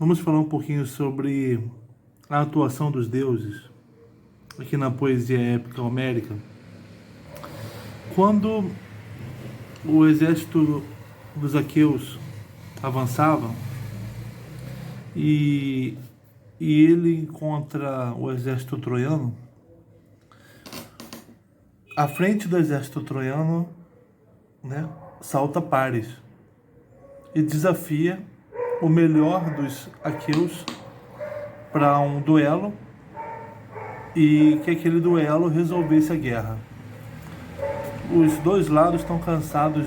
Vamos falar um pouquinho sobre a atuação dos deuses aqui na poesia épica homérica. Quando o exército dos aqueus avançava e ele encontra o exército troiano, à frente do exército troiano, salta Paris e desafia o melhor dos aqueus para um duelo e que aquele duelo resolvesse a guerra. Os dois lados estão cansados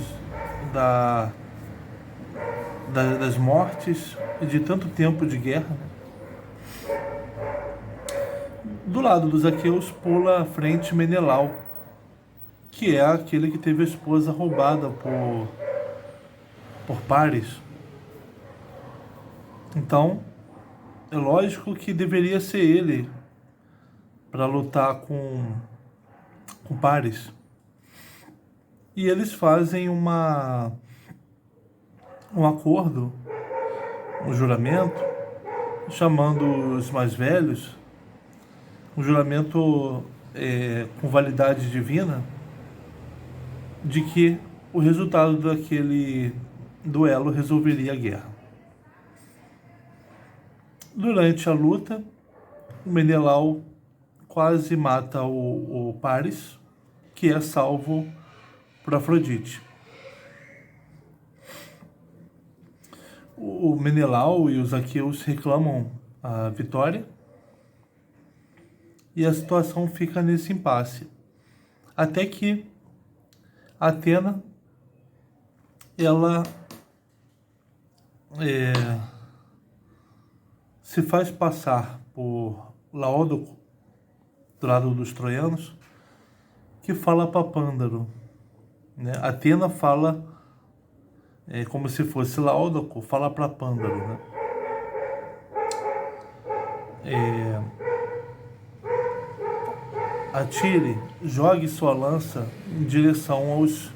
das mortes e de tanto tempo de guerra. Do lado dos aqueus pula à frente Menelau, que é aquele que teve a esposa roubada por Paris. Então, é lógico que deveria ser ele para lutar com Paris. E eles fazem um acordo, um juramento, chamando os mais velhos, um juramento com validade divina, de que o resultado daquele duelo resolveria a guerra. Durante a luta, o Menelau quase mata o Paris, que é salvo por Afrodite. O Menelau e os aqueus reclamam a vitória e a situação fica nesse impasse. Até que Atena, ela se faz passar por Laódoco, do lado dos troianos, que fala para Pândaro. Atena fala como se fosse Laódoco, fala para Pândaro. Atire, jogue sua lança em direção aos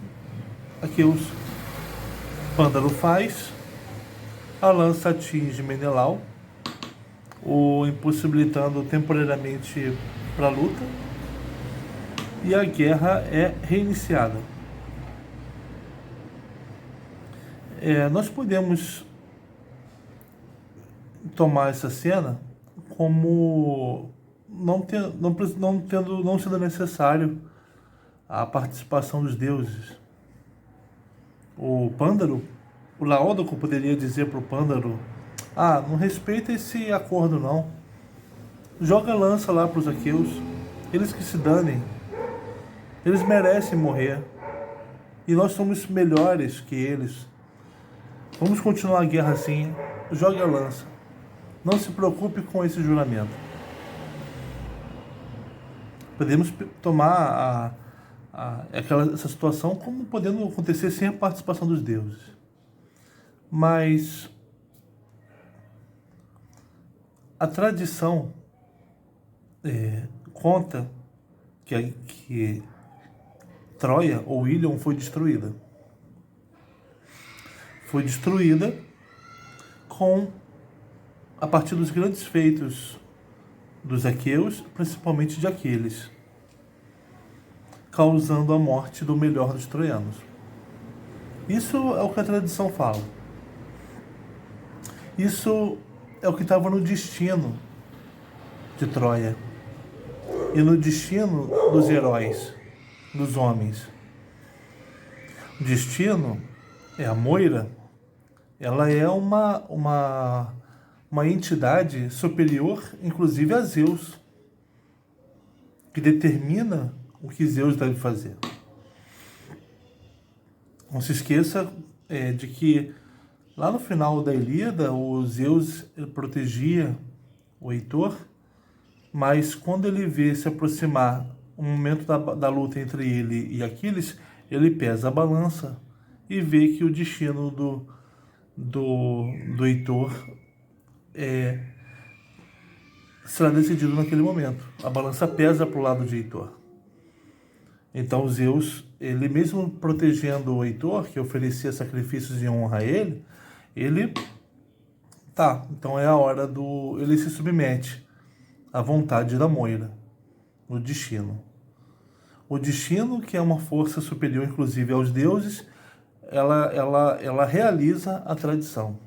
aqueus. Pândaro faz, a lança atinge Menelau, o impossibilitando temporariamente para a luta, e a guerra é reiniciada. Nós podemos tomar essa cena como não sendo necessário a participação dos deuses. O Pândaro, o Laódoco poderia dizer para o Pândaro: não respeita esse acordo não. Joga a lança lá para os aqueus. Eles que se danem. Eles merecem morrer. E nós somos melhores que eles. Vamos continuar a guerra assim. Jogue a lança. Não se preocupe com esse juramento. Podemos tomar essa situação como podendo acontecer sem a participação dos deuses. Mas a tradição conta que Troia ou Ilion foi destruída. Foi destruída a partir dos grandes feitos dos aqueus, principalmente de Aquiles, causando a morte do melhor dos troianos. Isso é o que a tradição fala. Isso é o que estava no destino de Troia e no destino dos heróis, dos homens. O destino é a Moira. Ela é uma entidade superior, inclusive a Zeus, que determina o que Zeus deve fazer. Não se esqueça de que lá no final da Ilíada, o Zeus protegia o Heitor, mas quando ele vê se aproximar o momento da luta entre ele e Aquiles, ele pesa a balança e vê que o destino do Heitor será decidido naquele momento. A balança pesa para o lado de Heitor. Então Zeus, ele mesmo protegendo o Heitor, que oferecia sacrifícios em honra a ele Tá, então é a hora do... Ele se submete à vontade da Moira, o destino. O destino, que é uma força superior, inclusive, aos deuses, ela realiza a tradição.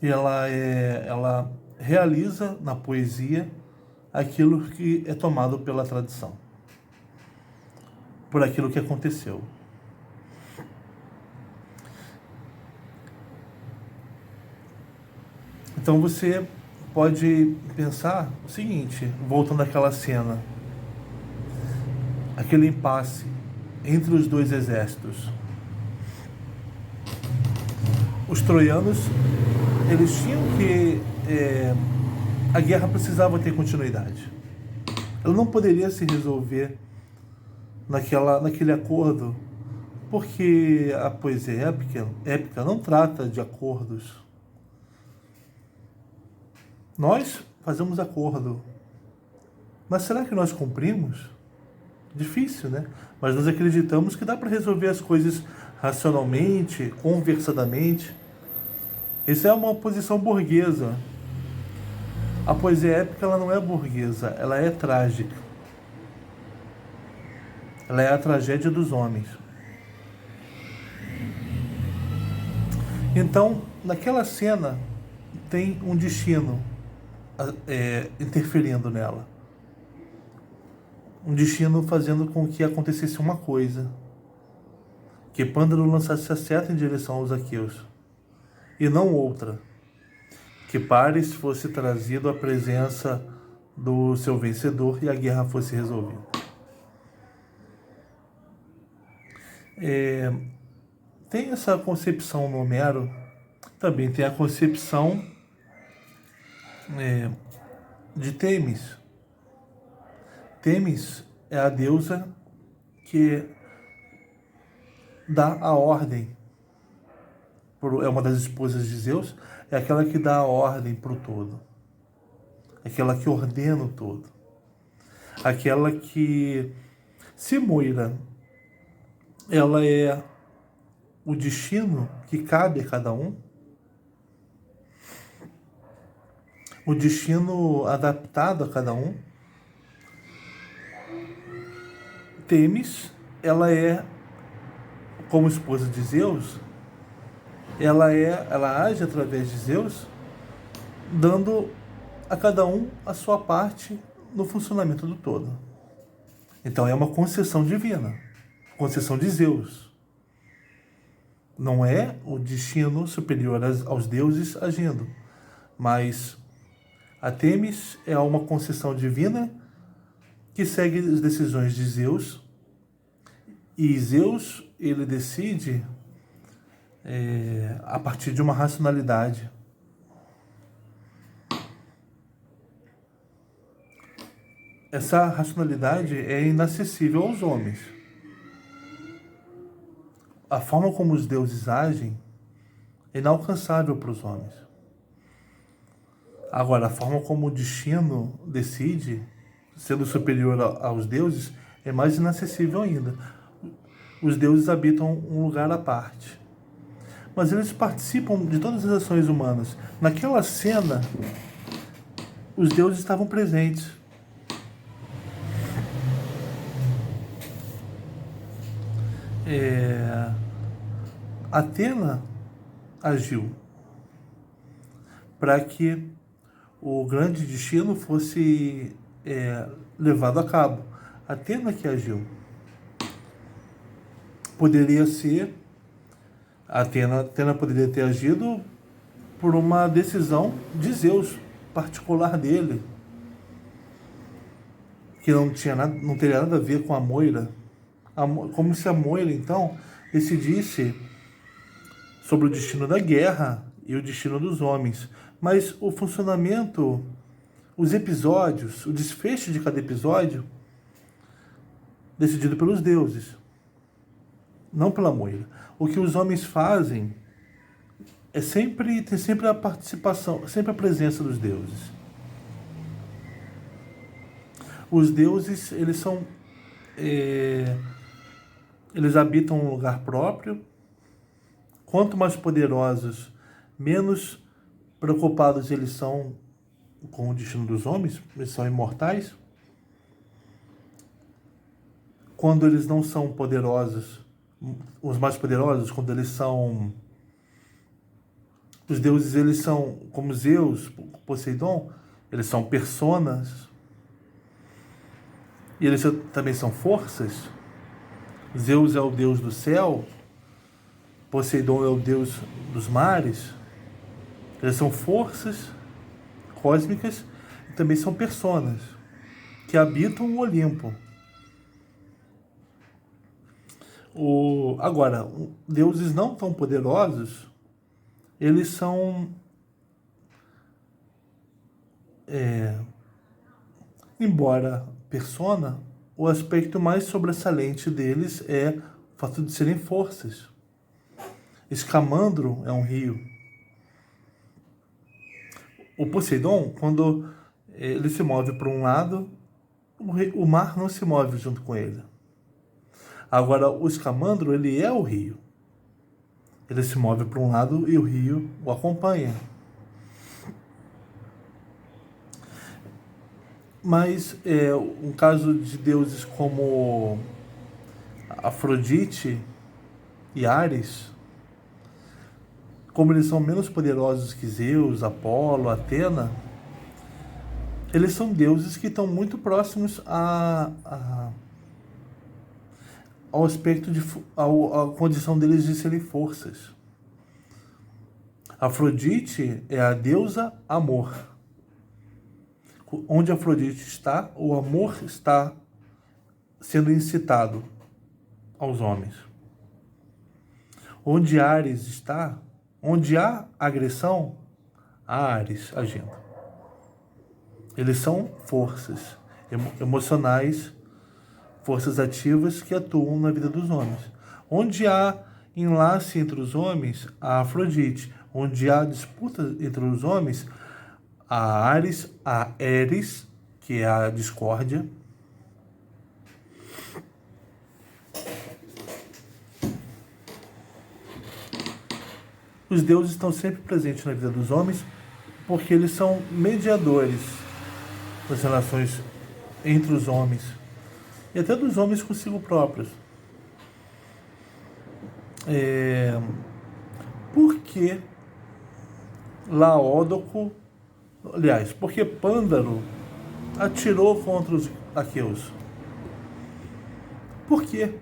E ela realiza na poesia aquilo que é tomado pela tradição, por aquilo que aconteceu. Então você pode pensar o seguinte, voltando àquela cena, aquele impasse entre os dois exércitos. Os troianos, eles tinham que... a guerra precisava ter continuidade. Ela não poderia se resolver naquele acordo, porque a poesia épica não trata de acordos. Nós fazemos acordo, mas será que nós cumprimos? Difícil, né? Mas nós acreditamos que dá para resolver as coisas racionalmente, conversadamente. Essa é uma posição burguesa. A poesia épica, ela não é burguesa, ela é trágica. Ela é a tragédia dos homens. Então, naquela cena, tem um destino interferindo nela. Um destino fazendo com que acontecesse uma coisa. Que Pândalo lançasse a seta em direção aos aqueus. E não outra. Que Paris fosse trazido à presença do seu vencedor e a guerra fosse resolvida. Tem essa concepção no Homero, também tem a concepção de Têmis. Têmis é a deusa que dá a ordem, é uma das esposas de Zeus, é aquela que dá a ordem para o todo, aquela que ordena o todo, aquela que, se Moira, ela é o destino que cabe a cada um, o destino adaptado a cada um, Têmis, ela é, como esposa de Zeus, ela age através de Zeus, dando a cada um a sua parte no funcionamento do todo. Então é uma concessão divina, concessão de Zeus. Não é o destino superior aos deuses agindo, mas a Têmis é uma concessão divina que segue as decisões de Zeus, e Zeus, ele decide a partir de uma racionalidade. Essa racionalidade é inacessível aos homens. A forma como os deuses agem é inalcançável para os homens. Agora, a forma como o destino decide, sendo superior aos deuses, é mais inacessível ainda. Os deuses habitam um lugar à parte. Mas eles participam de todas as ações humanas. Naquela cena, os deuses estavam presentes. Atena agiu para que o grande destino fosse levado a cabo. Atena que agiu. Poderia ser... Atena poderia ter agido por uma decisão de Zeus, particular dele, que não teria nada a ver com a Moira. Como se a Moira, então, decidisse sobre o destino da guerra e o destino dos homens. Mas o funcionamento, os episódios, o desfecho de cada episódio, decidido pelos deuses, não pela Moira. O que os homens fazem tem sempre a participação, sempre a presença dos deuses. Os deuses, eles habitam um lugar próprio. Quanto mais poderosos, menos preocupados eles são com o destino dos homens, eles são imortais. Quando eles não são poderosos, os mais poderosos, quando eles são... Os deuses, eles são como Zeus, Poseidon, eles são personas. E eles também são forças. Zeus é o deus do céu, Poseidon é o deus dos mares. Eles são forças cósmicas e também são personas que habitam o Olimpo. Agora, deuses não tão poderosos, eles são, embora persona, o aspecto mais sobressalente deles é o fato de serem forças. Escamandro é um rio. O Poseidon, quando ele se move para um lado, o mar não se move junto com ele. Agora, o escamandro, ele é o rio. Ele se move para um lado e o rio o acompanha. Mas um caso de deuses como Afrodite e Ares, como eles são menos poderosos que Zeus, Apolo, Atena, eles são deuses que estão muito próximos ao aspecto à condição deles de serem forças. Afrodite é a deusa amor. Onde Afrodite está, o amor está sendo incitado aos homens. Onde Ares está, onde há agressão, há Ares agindo. Eles são forças emocionais, forças ativas que atuam na vida dos homens. Onde há enlace entre os homens, há Afrodite. Onde há disputa entre os homens, há Ares, há Eris, que é a discórdia. Os deuses estão sempre presentes na vida dos homens porque eles são mediadores das relações entre os homens e até dos homens consigo próprios. Por que Laódoco, aliás, porque Pândaro atirou contra os aqueus? Por quê?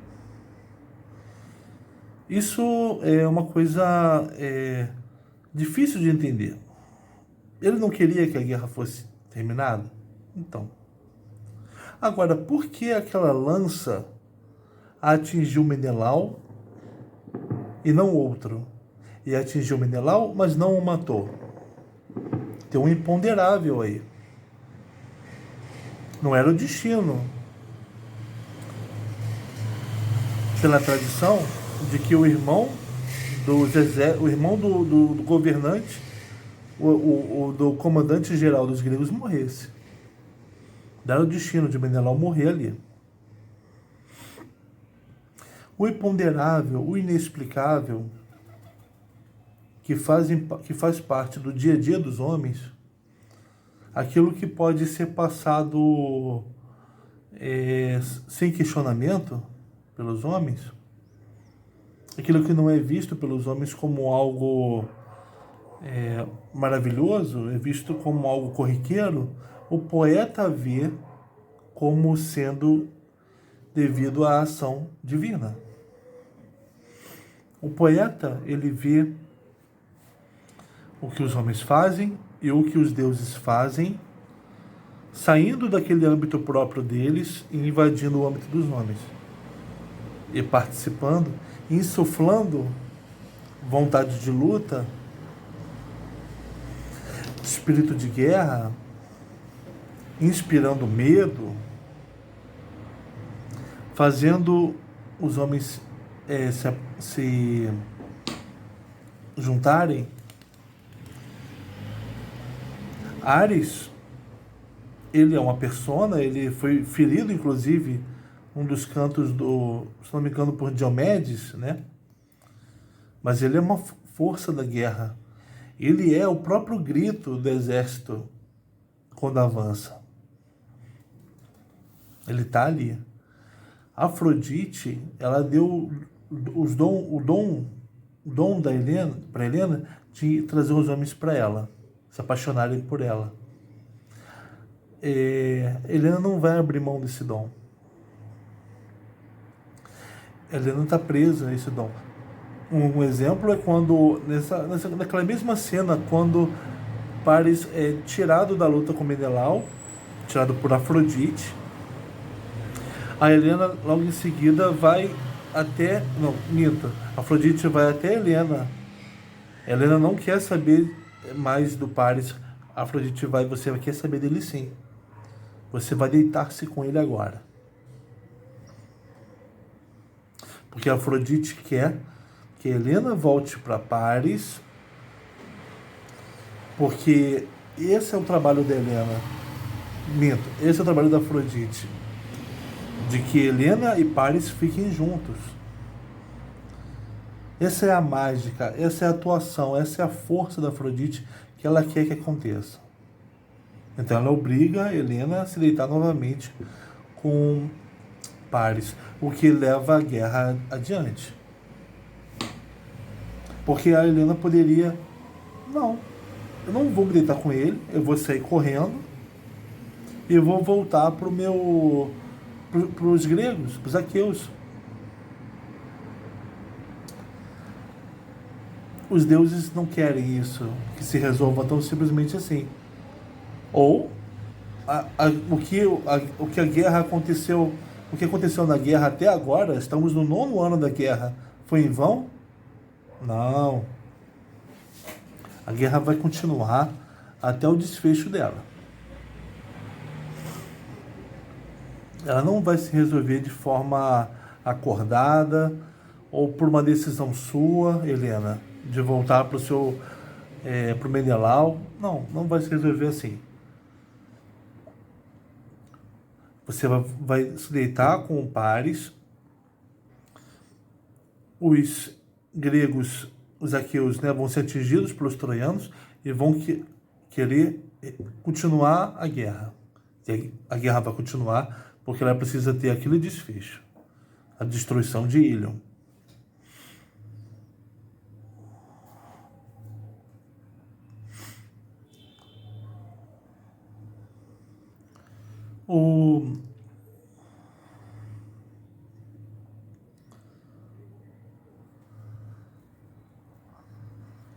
Isso é uma coisa difícil de entender. Ele não queria que a guerra fosse terminada? Então. Agora, por que aquela lança atingiu Menelau e não outro? E atingiu Menelau, mas não o matou? Tem um imponderável aí. Não era o destino. Pela tradição de que o irmão do governante, do comandante-geral dos gregos morresse. Era o destino de Menelau morrer ali. O imponderável, o inexplicável, que faz parte do dia a dia dos homens, aquilo que pode ser passado sem questionamento pelos homens, aquilo que não é visto pelos homens como algo maravilhoso, é visto como algo corriqueiro, o poeta vê como sendo devido à ação divina. O poeta, ele vê o que os homens fazem e o que os deuses fazem, saindo daquele âmbito próprio deles e invadindo o âmbito dos homens. E participando, insuflando vontade de luta, espírito de guerra, inspirando medo, fazendo os homens se juntarem. Ares, ele é uma persona, ele foi ferido, inclusive, um dos cantos se não me engano, por Diomedes, né? Mas ele é uma força da guerra. Ele é o próprio grito do exército quando avança. Ele está ali. Afrodite, ela deu o dom da Helena, para Helena, de trazer os homens para ela, se apaixonarem por ela. Helena não vai abrir mão desse dom. Helena está presa a esse dom. Um exemplo é quando, naquela mesma cena, quando Paris é tirado da luta com Menelau, tirado por Afrodite, a Helena logo em seguida vai até... Não, minta. Afrodite vai até Helena. Helena não quer saber mais do Paris. Afrodite vai, você quer saber dele sim. Você vai deitar-se com ele agora. Porque Afrodite quer que Helena volte para Paris, porque esse é o trabalho da Helena. Minto, esse é o trabalho da Afrodite. De que Helena e Paris fiquem juntos. Essa é a mágica, essa é a atuação, essa é a força da Afrodite que ela quer que aconteça. Então ela obriga Helena a se deitar novamente com Paris, o que leva a guerra adiante. Porque a Helena poderia... Não, eu não vou me deitar com ele, eu vou sair correndo e vou voltar para os gregos, para os aqueus. Os deuses não querem isso, que se resolva tão simplesmente assim. Ou o que a guerra aconteceu, o que aconteceu na guerra até agora, estamos no 9º ano da guerra, foi em vão? Não. A guerra vai continuar até o desfecho dela. Ela não vai se resolver de forma acordada ou por uma decisão sua, Helena, de voltar para o Menelau. Não vai se resolver assim. Você vai se deitar com o Paris. Os gregos, os aqueus, né, vão ser atingidos pelos troianos e vão querer continuar a guerra. E a guerra vai continuar porque ela precisa ter aquele desfecho, a destruição de Ílion.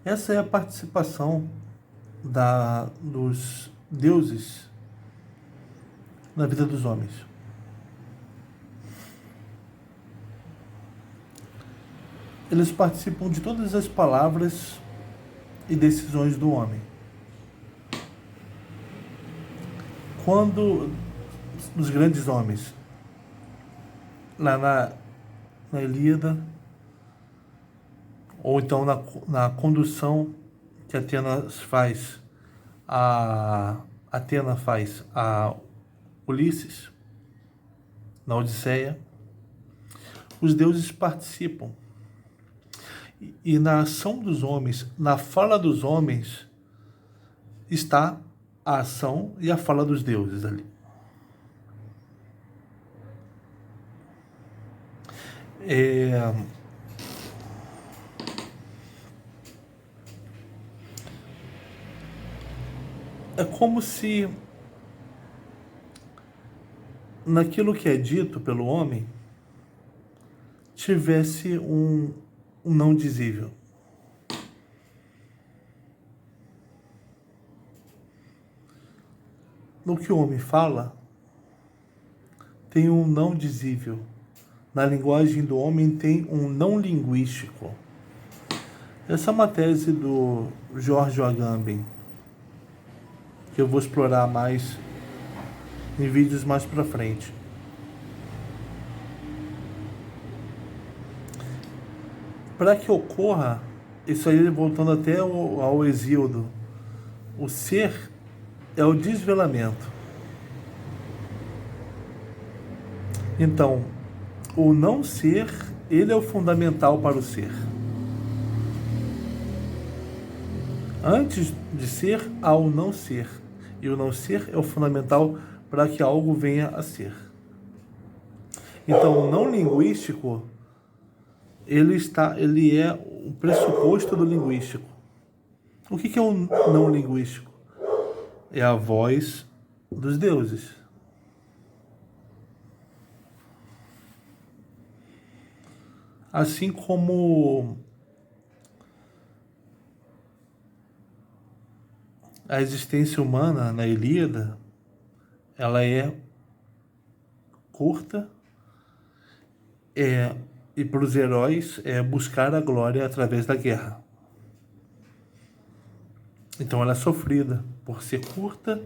Essa é a participação dos deuses na vida dos homens. Eles participam de todas as palavras e decisões do homem. Quando os grandes homens, lá na Ilíada, ou então na condução que Atena faz a Ulisses, na Odisseia, os deuses participam. E na ação dos homens, na fala dos homens, está a ação e a fala dos deuses ali. É como se naquilo que é dito pelo homem tivesse um não dizível. No que o homem fala, tem um não dizível. Na linguagem do homem tem um não linguístico. Essa é uma tese do George Agamben, que eu vou explorar mais em vídeos mais para frente. Para que ocorra, isso aí voltando até ao Hesíodo, o ser é o desvelamento. Então, o não ser, ele é o fundamental para o ser. Antes de ser, há o não ser. E o não ser é o fundamental para que algo venha a ser. Então, o não linguístico, ele é o pressuposto do linguístico. O que é o não linguístico? É a voz dos deuses. Assim como a existência humana na Ilíada, ela é curta, e para os heróis é buscar a glória através da guerra. Então ela é sofrida por ser curta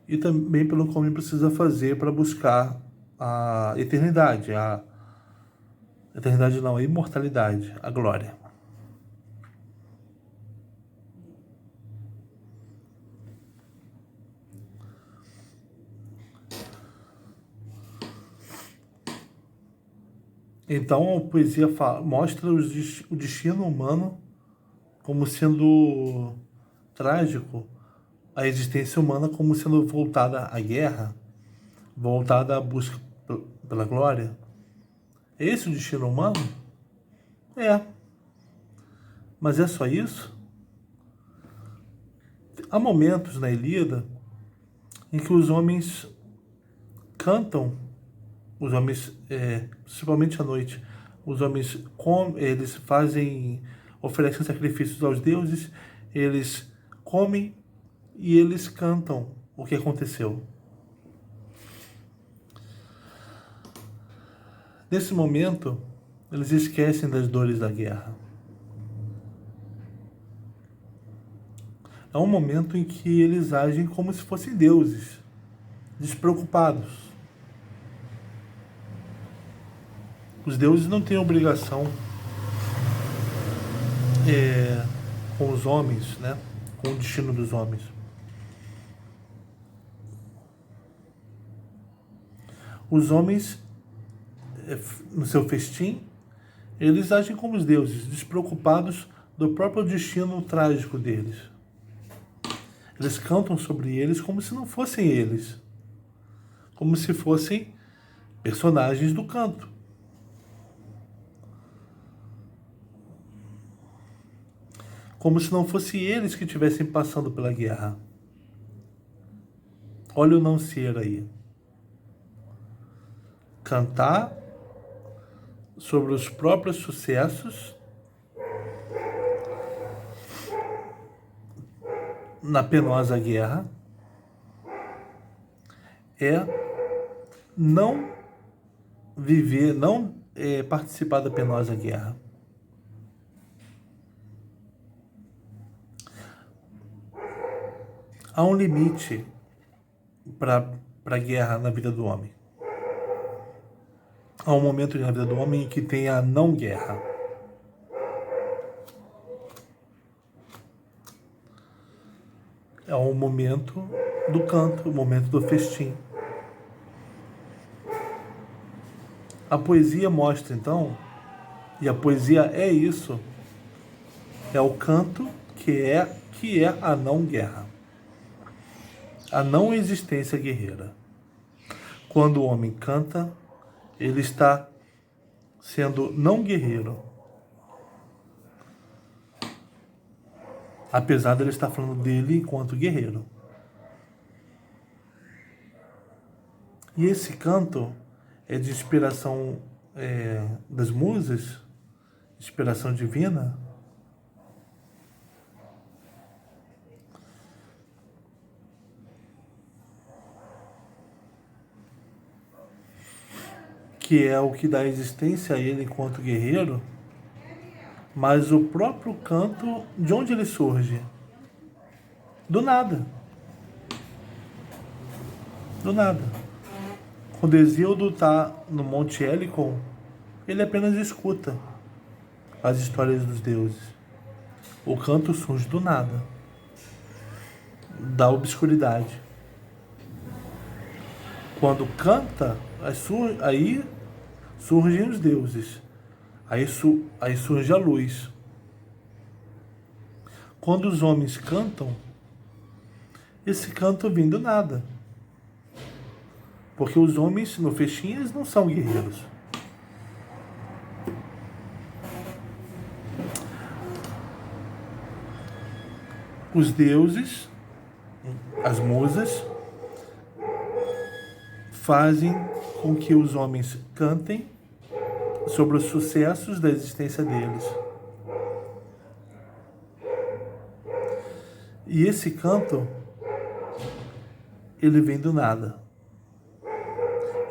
e também pelo que o homem precisa fazer para buscar a eternidade, a imortalidade, a glória. Então a poesia mostra o destino humano como sendo trágico, a existência humana como sendo voltada à guerra, voltada à busca pela glória. É esse o destino humano? É. Mas é só isso? Há momentos na Ilíada em que os homens cantam, os homens, principalmente à noite, os homens eles oferecem sacrifícios aos deuses, eles comem e eles cantam o que aconteceu. Nesse momento, eles esquecem das dores da guerra. É um momento em que eles agem como se fossem deuses, despreocupados. Os deuses não têm obrigação com os homens, né? Com o destino dos homens. Os homens, no seu festim, eles agem como os deuses, despreocupados do próprio destino trágico deles. Eles cantam sobre eles como se não fossem eles, como se fossem personagens do canto. Como se não fossem eles que estivessem passando pela guerra. Olha o não ser aí. Cantar sobre os próprios sucessos na penosa guerra é não viver, não participar da penosa guerra. Há um limite para a guerra na vida do homem. Há um momento na vida do homem em que tem a não guerra. É o momento do canto, o momento do festim. A poesia mostra, então, e a poesia é isso, é o canto que é a não guerra, a não existência guerreira. Quando o homem canta, ele está sendo não guerreiro, apesar de ele estar falando dele enquanto guerreiro. E esse canto é de inspiração das musas, inspiração divina. Que é o que dá existência a ele enquanto guerreiro, mas o próprio canto, de onde ele surge? Do nada. Do nada. Quando Hesíodo está no Monte Helicon, ele apenas escuta as histórias dos deuses. O canto surge do nada, da obscuridade. Quando canta, aí surgem os deuses. Aí surge a luz. quando os homens cantam, esse canto vem do nada. Porque os homens, no fechinho, eles não são guerreiros. Os deuses, as musas, fazem com que os homens cantem sobre os sucessos da existência deles. E esse canto, ele vem do nada.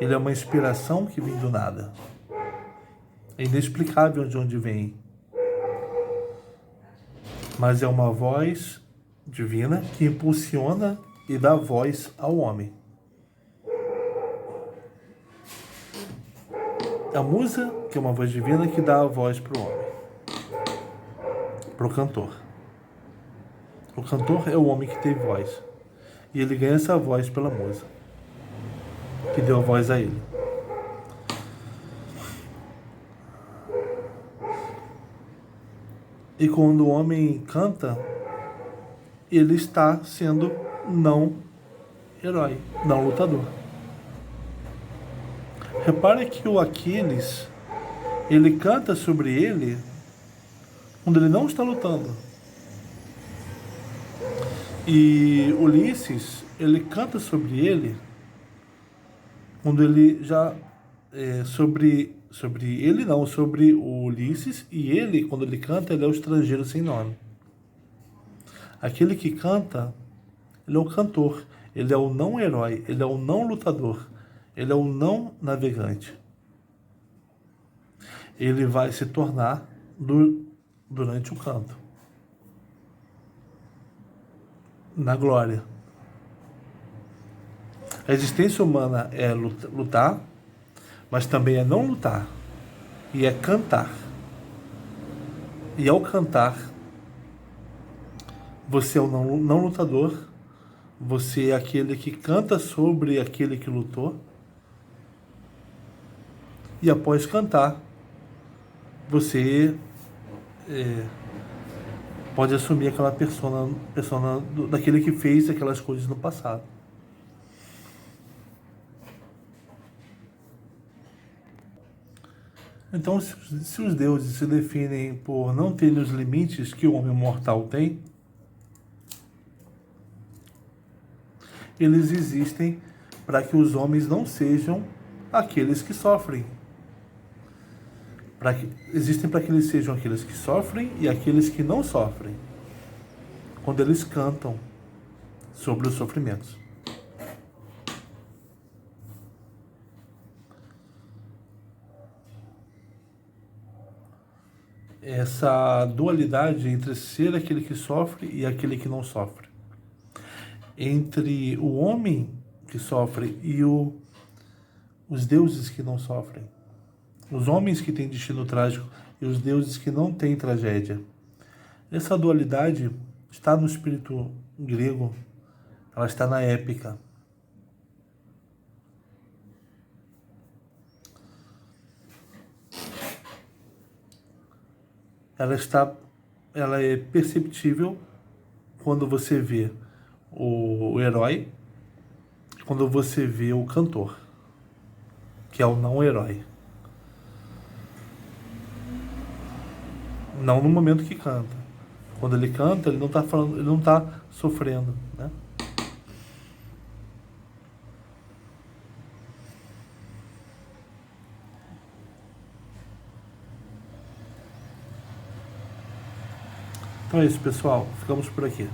Ele é uma inspiração que vem do nada. É inexplicável de onde vem. Mas é uma voz divina que impulsiona e dá voz ao homem. A musa, que é uma voz divina que dá a voz para o homem, para o cantor. O cantor é o homem que tem voz. E ele ganha essa voz pela musa, que deu a voz a ele. E quando o homem canta, ele está sendo não herói, não lutador. Repare que o Aquiles, ele canta sobre ele quando ele não está lutando. E Ulisses, ele canta sobre ele quando ele já sobre o Ulisses, e ele, quando ele canta, ele é o estrangeiro sem nome. Aquele que canta, ele é o cantor, ele é o não herói, ele é o não lutador, ele é o não navegante. Ele vai se tornar durante o canto, na glória. A existência humana é lutar, mas também é não lutar, e é cantar. E ao cantar, você é o não lutador, você é aquele que canta sobre aquele que lutou, e após cantar, você pode assumir aquela persona daquele que fez aquelas coisas no passado. Então, se os deuses se definem por não terem os limites que o homem mortal tem, eles existem para que os homens não sejam aqueles que sofrem. Existem para que eles sejam aqueles que sofrem e aqueles que não sofrem, quando eles cantam sobre os sofrimentos. Essa dualidade entre ser aquele que sofre e aquele que não sofre, entre o homem que sofre e os deuses que não sofrem, os homens que têm destino trágico e os deuses que não têm tragédia. Essa dualidade está no espírito grego, ela está na épica. Ela é perceptível quando você vê o herói, quando você vê o cantor, que é o não herói. Não no momento que canta. Quando ele canta, ele não está falando, ele não está sofrendo, né? Então é isso, pessoal. Ficamos por aqui.